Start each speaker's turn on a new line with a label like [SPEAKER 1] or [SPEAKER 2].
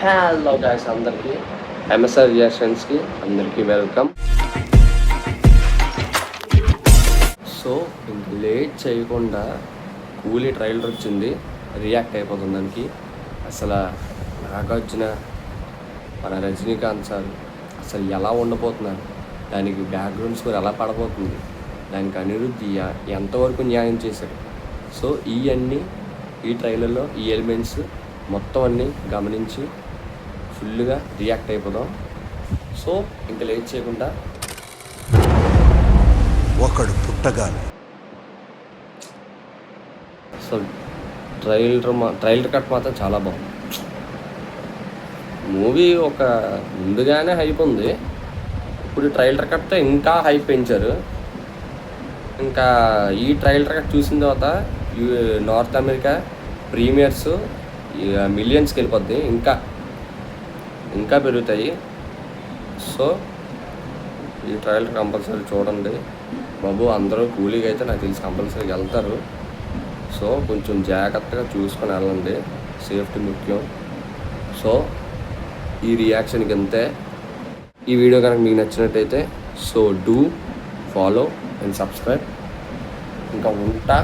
[SPEAKER 1] Hello guys, అందరికీ MSR రియాక్షన్స్కి అందరికీ welcome. So ఇంక లేట్ చేయకుండా కూలీ ట్రైలర్ వచ్చింది, రియాక్ట్ అయిపోతుంది దానికి. అసలు నాగార్జున మన రజనీకాంత్ సార్ అసలు ఎలా ఉండబోతున్నారు, దానికి బ్యాక్గ్రౌండ్ స్కోర్ ఎలా పడబోతుంది, దానికి అనిరుద్ధి ఎంతవరకు న్యాయం చేశారు. సో ఈ ట్రైలర్లో ఈ ఎలిమెంట్స్ మొత్తం అన్నీ గమనించి ఫుల్గా రియాక్ట్ అయిపోదాం. సో ఇంకా లేట్ చేయకుండా
[SPEAKER 2] ఒకడు పుట్టగానే
[SPEAKER 1] సో ట్రైలర్ కట్ మాత్రం చాలా బాగుంది. మూవీ ఒక ముందుగానే హైప్ ఉంది, ఇప్పుడు ట్రైలర్ కట్తో ఇంకా హైప్ పెంచారు. ఇంకా ఈ ట్రైలర్ కట్ చూసిన తర్వాత నార్త్ అమెరికా ప్రీమియర్స్ మిలియన్స్కి వెళ్ళిపోద్ది, ఇంకా పెరుగుతాయి. సో ఈ ట్రైలర్ కంపల్సరీ చూడండి బాబు. అందరూ కూలీగా అయితే నాకు తెలిసి కంపల్సరీగా వెళ్తారు. సో కొంచెం జాగ్రత్తగా చూసుకొని వెళ్ళండి, సేఫ్టీ ముఖ్యం. సో ఈ రియాక్షన్కి అంతే. ఈ వీడియో కనుక మీకు నచ్చినట్టయితే so do follow and subscribe. ఇంకా ఉంటా.